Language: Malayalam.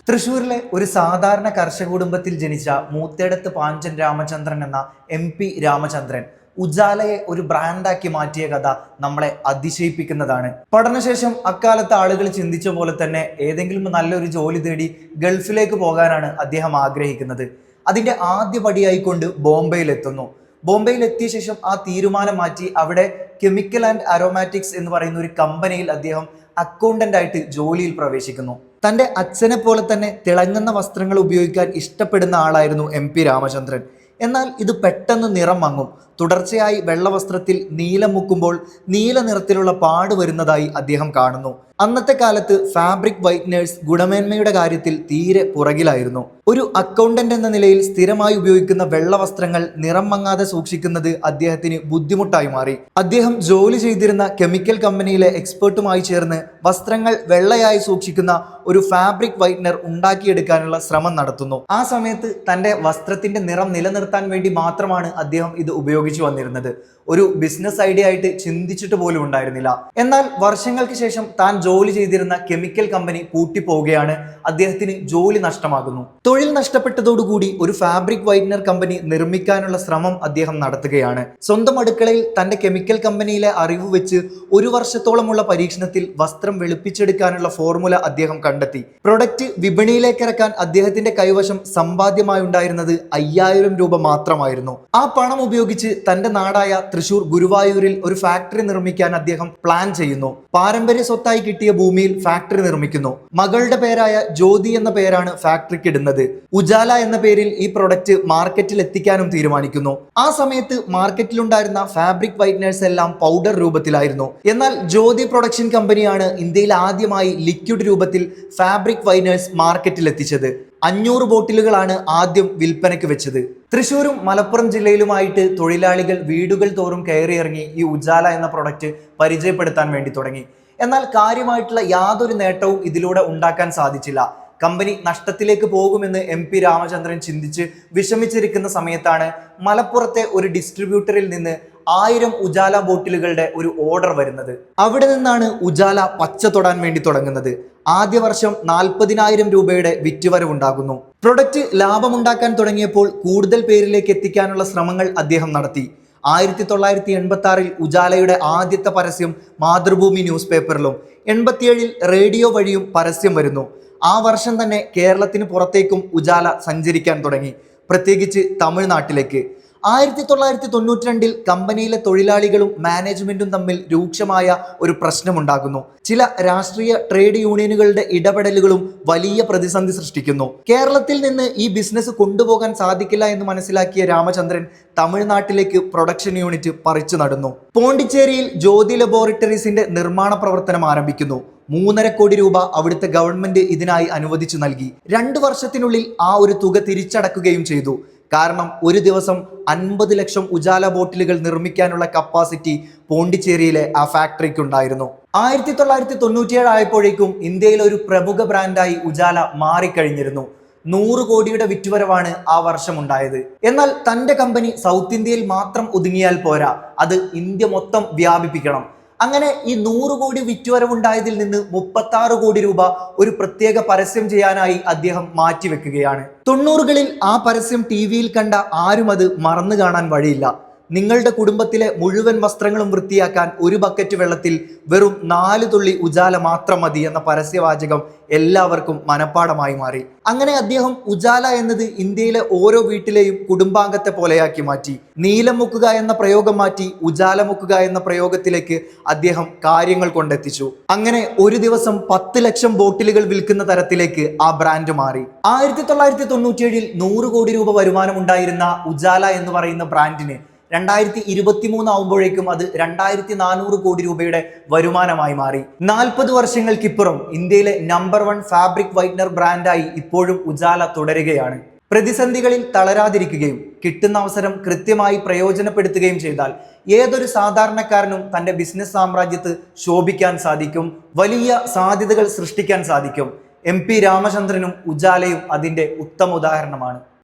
തൃശ്ശൂരിലെ ഒരു സാധാരണ കർഷക കുടുംബത്തിൽ ജനിച്ച മൂത്തേടത്ത് പാഞ്ചൻ രാമചന്ദ്രൻ എന്ന MP രാമചന്ദ്രൻ ഉജാലയെ ഒരു ബ്രാൻഡാക്കി മാറ്റിയ കഥ നമ്മളെ അതിശയിപ്പിക്കുന്നതാണ്. പഠനശേഷം അക്കാലത്ത് ആളുകൾ ചിന്തിച്ച പോലെ തന്നെ ഏതെങ്കിലും നല്ലൊരു ജോലി തേടി ഗൾഫിലേക്ക് പോകാനാണ് അദ്ദേഹം ആഗ്രഹിക്കുന്നത്. അതിന്റെ ആദ്യ പടിയായിക്കൊണ്ട് ബോംബെയിലെത്തുന്നു. ബോംബെയിൽ എത്തിയ ശേഷം ആ തീരുമാനം മാറ്റി അവിടെ കെമിക്കൽ ആൻഡ് അരോമാറ്റിക്സ് എന്ന് പറയുന്ന ഒരു കമ്പനിയിൽ അദ്ദേഹം അക്കൗണ്ടന്റ് ആയിട്ട് ജോലിയിൽ പ്രവേശിക്കുന്നു. തൻ്റെ അച്ഛനെ പോലെ തന്നെ തിളങ്ങുന്ന വസ്ത്രങ്ങൾ ഉപയോഗിക്കാൻ ഇഷ്ടപ്പെടുന്ന ആളായിരുന്നു MP രാമചന്ദ്രൻ. എന്നാൽ ഇത് പെട്ടെന്ന് നിറം മങ്ങും. തുടർച്ചയായി വെള്ളവസ്ത്രത്തിൽ നീലം മുക്കുമ്പോൾ നീല നിറത്തിലുള്ള പാട് വരുന്നതായി അദ്ദേഹം കാണുന്നു. അന്നത്തെ കാലത്ത് ഫാബ്രിക് വൈറ്റ്നേഴ്സ് ഗുണമേന്മയുടെ കാര്യത്തിൽ തീരെ പുറകിലായിരുന്നു. ഒരു അക്കൗണ്ടന്റ് എന്ന നിലയിൽ സ്ഥിരമായി ഉപയോഗിക്കുന്ന വെള്ളവസ്ത്രങ്ങൾ നിറം മങ്ങാതെ സൂക്ഷിക്കുന്നത് അദ്ദേഹത്തിന് ബുദ്ധിമുട്ടായി മാറി. അദ്ദേഹം ജോലി ചെയ്തിരുന്ന കെമിക്കൽ കമ്പനിയിലെ എക്സ്പേർട്ടുമായി ചേർന്ന് വസ്ത്രങ്ങൾ വെള്ളയായി സൂക്ഷിക്കുന്ന ഒരു ഫാബ്രിക് വൈറ്റ്നർ ഉണ്ടാക്കിയെടുക്കാനുള്ള ശ്രമം നടത്തുന്നു. ആ സമയത്ത് തൻ്റെ വസ്ത്രത്തിന്റെ നിറം നിലനിർത്താൻ വേണ്ടി മാത്രമാണ് അദ്ദേഹം ഇത് ഉപയോഗിച്ചു വന്നിരുന്നത്. ഒരു ബിസിനസ് ഐഡിയ ആയിട്ട് ചിന്തിച്ചിട്ട് പോലും ഉണ്ടായിരുന്നില്ല. എന്നാൽ വർഷങ്ങൾക്ക് ശേഷം താൻ ജോലി ചെയ്തിരുന്ന കെമിക്കൽ കമ്പനി പൂട്ടിപ്പോവുകയാണ്. അദ്ദേഹത്തിന് ജോലി നഷ്ടമാകുന്നു. തൊഴിൽ നഷ്ടപ്പെട്ടതോടുകൂടി ഒരു ഫാബ്രിക് വൈറ്റ്നർ കമ്പനി നിർമ്മിക്കാനുള്ള ശ്രമം അദ്ദേഹം നടത്തുകയാണ്. സ്വന്തം അടുക്കളയിൽ തന്റെ കെമിക്കൽ കമ്പനിയിലെ അറിവ് വെച്ച് ഒരു വർഷത്തോളമുള്ള പരീക്ഷണത്തിൽ വസ്ത്രം വെളുപ്പിച്ചെടുക്കാനുള്ള ഫോർമുല അദ്ദേഹം കണ്ടെത്തി. പ്രൊഡക്റ്റ് വിപണിയിലേക്ക് ഇറക്കാൻ അദ്ദേഹത്തിന്റെ കൈവശം സമ്പാദ്യമായി ഉണ്ടായിരുന്നത് 5000 രൂപ മാത്രമായിരുന്നു. ആ പണം ഉപയോഗിച്ച് തന്റെ നാടായ തൃശൂർ ഗുരുവായൂരിൽ ഒരു ഫാക്ടറി നിർമ്മിക്കാൻ അദ്ദേഹം പ്ലാൻ ചെയ്യുന്നു. പാരമ്പര്യ സ്വത്തായി കിട്ടിയ ഭൂമിയിൽ ഫാക്ടറി നിർമ്മിക്കുന്നു. മകളുടെ പേരായ ജ്യോതി എന്ന പേരാണ് ഫാക്ടറിക്ക് ഇടുന്നത്. ഉജാല എന്ന പേരിൽ ഈ പ്രൊഡക്റ്റ് മാർക്കറ്റിൽ എത്തിക്കാനും തീരുമാനിക്കുന്നു. ആ സമയത്ത് മാർക്കറ്റിലുണ്ടായിരുന്ന ഫാബ്രിക് വൈറ്റ്നേഴ്സ് എല്ലാം പൗഡർ രൂപത്തിലായിരുന്നു. എന്നാൽ ജ്യോതി പ്രൊഡക്ഷൻ കമ്പനിയാണ് ഇന്ത്യയിൽ ആദ്യമായി ലിക്വിഡ് രൂപത്തിൽ ഫാബ്രിക് വൈറ്റ്നേഴ്സ് മാർക്കറ്റിൽ എത്തിച്ചത്. 500 ബോട്ടിലുകളാണ് ആദ്യം വിൽപ്പനയ്ക്ക് വെച്ചത്. തൃശ്ശൂരും മലപ്പുറം ജില്ലയിലുമായിട്ട് തൊഴിലാളികൾ വീടുകൾ തോറും കയറിയിറങ്ങി ഈ ഉജാല എന്ന പ്രൊഡക്റ്റ് പരിചയപ്പെടുത്താൻ വേണ്ടി തുടങ്ങി. എന്നാൽ കാര്യമായിട്ടുള്ള യാതൊരു നേട്ടവും ഇതിലൂടെ ഉണ്ടാക്കാൻ സാധിച്ചില്ല. കമ്പനി നഷ്ടത്തിലേക്ക് പോകുമെന്ന് MP രാമചന്ദ്രൻ ചിന്തിച്ച് വിഷമിച്ചിരിക്കുന്ന സമയത്താണ് മലപ്പുറത്തെ ഒരു ഡിസ്ട്രിബ്യൂട്ടറിൽ നിന്ന് 1000 ഉജാല ബോട്ടിലുകളുടെ ഒരു ഓർഡർ വരുന്നത്. അവിടെ നിന്നാണ് ഉജാല പച്ച തൊടാൻ വേണ്ടി തുടങ്ങുന്നത്. ആദ്യ വർഷം 40,000 രൂപയുടെ വിറ്റുവരവുണ്ടാകുന്നു. പ്രൊഡക്റ്റ് ലാഭമുണ്ടാക്കാൻ തുടങ്ങിയപ്പോൾ കൂടുതൽ പേരിലേക്ക് എത്തിക്കാനുള്ള ശ്രമങ്ങൾ അദ്ദേഹം നടത്തി. 1986 ഉജാലയുടെ ആദ്യത്തെ പരസ്യം മാതൃഭൂമി ന്യൂസ് പേപ്പറിലും 87 റേഡിയോ വഴിയും പരസ്യം വരുന്നു. ആ വർഷം തന്നെ കേരളത്തിന് പുറത്തേക്കും ഉജാല സഞ്ചരിക്കാൻ തുടങ്ങി, പ്രത്യേകിച്ച് തമിഴ്നാട്ടിലേക്ക്. 1992 കമ്പനിയിലെ തൊഴിലാളികളും മാനേജ്മെന്റും തമ്മിൽ രൂക്ഷമായ ഒരു പ്രശ്നമുണ്ടാകുന്നു. ചില രാഷ്ട്രീയ ട്രേഡ് യൂണിയനുകളുടെ ഇടപെടലുകളും വലിയ പ്രതിസന്ധി സൃഷ്ടിക്കുന്നു. കേരളത്തിൽ നിന്ന് ഈ ബിസിനസ് കൊണ്ടുപോകാൻ സാധിക്കില്ല എന്ന് മനസ്സിലാക്കിയ രാമചന്ദ്രൻ തമിഴ്നാട്ടിലേക്ക് പ്രൊഡക്ഷൻ യൂണിറ്റ് പറിച്ചു നടുന്നു. പോണ്ടിച്ചേരിയിൽ ജ്യോതി ലബോറട്ടറീസിന്റെ നിർമ്മാണ പ്രവർത്തനം ആരംഭിക്കുന്നു. 3.5 കോടി രൂപ അവിടുത്തെ ഗവൺമെന്റ് ഇതിനായി അനുവദിച്ചു നൽകി. 2 വർഷത്തിനുള്ളിൽ ആ ഒരു തുക തിരിച്ചടക്കുകയും ചെയ്തു. കാരണം ഒരു ദിവസം 50 ലക്ഷം ഉജാല ബോട്ടിലുകൾ നിർമ്മിക്കാനുള്ള കപ്പാസിറ്റി പോണ്ടിച്ചേരിയിലെ ആ ഫാക്ടറിക്ക് ഉണ്ടായിരുന്നു. 1997 ആയപ്പോഴേക്കും ഇന്ത്യയിലെ ഒരു പ്രമുഖ ബ്രാൻഡായി ഉജാല മാറിക്കഴിഞ്ഞിരുന്നു. 100 കോടിയുടെ വിറ്റുവരവാണ് ആ വർഷം ഉണ്ടായത്. എന്നാൽ തന്റെ കമ്പനി സൗത്ത് ഇന്ത്യയിൽ മാത്രം ഒതുങ്ങിയാൽ പോരാ, അത് ഇന്ത്യ മൊത്തം വ്യാപിപ്പിക്കണം. അങ്ങനെ ഈ 100 കോടി വിറ്റുവരവുണ്ടായതിൽ നിന്ന് 36 കോടി രൂപ ഒരു പ്രത്യേക പരസ്യം ചെയ്യാനായി അദ്ദേഹം മാറ്റിവെക്കുകയാണ്. 90കളിൽ ആ പരസ്യം TV-യിൽ കണ്ട ആരും അത് മറന്നു കാണാൻ വഴിയില്ല. നിങ്ങളുടെ കുടുംബത്തിലെ മുഴുവൻ വസ്ത്രങ്ങളും വൃത്തിയാക്കാൻ ഒരു ബക്കറ്റ് വെള്ളത്തിൽ വെറും 4 തുള്ളി ഉജാല മാത്രം മതി എന്ന പരസ്യവാചകം എല്ലാവർക്കും മനപ്പാടമായി മാറി. അങ്ങനെ അദ്ദേഹം ഉജാല എന്നത് ഇന്ത്യയിലെ ഓരോ വീട്ടിലെയും കുടുംബാംഗത്തെ പോലെയാക്കി മാറ്റി. നീലം മുക്കുക എന്ന പ്രയോഗം മാറ്റി ഉജാല മുക്കുക എന്ന പ്രയോഗത്തിലേക്ക് അദ്ദേഹം കാര്യങ്ങൾ കൊണ്ടെത്തിച്ചു. അങ്ങനെ ഒരു ദിവസം 10 ലക്ഷം ബോട്ടിലുകൾ വിൽക്കുന്ന തരത്തിലേക്ക് ആ ബ്രാൻഡ് മാറി. 1997 100 കോടി രൂപ വരുമാനം ഉണ്ടായിരുന്ന ഉജാല എന്ന് പറയുന്ന ബ്രാൻഡിന് 2023 ആവുമ്പോഴേക്കും അത് 2400 കോടി രൂപയുടെ വരുമാനമായി മാറി. 40 വർഷങ്ങൾക്കിപ്പുറം ഇന്ത്യയിലെ നമ്പർ 1 ഫാബ്രിക് വൈറ്റ്നർ ബ്രാൻഡായി ഇപ്പോഴും ഉജാല തുടരുകയാണ്. പ്രതിസന്ധികളിൽ തളരാതിരിക്കുകയും കിട്ടുന്ന അവസരം കൃത്യമായി പ്രയോജനപ്പെടുത്തുകയും ചെയ്താൽ ഏതൊരു സാധാരണക്കാരനും തൻ്റെ ബിസിനസ് സാമ്രാജ്യത്ത് ശോഭിക്കാൻ സാധിക്കും, വലിയ സാധ്യതകൾ സൃഷ്ടിക്കാൻ സാധിക്കും. MP രാമചന്ദ്രനും ഉജാലയും അതിൻ്റെ ഉത്തമ ഉദാഹരണമാണ്.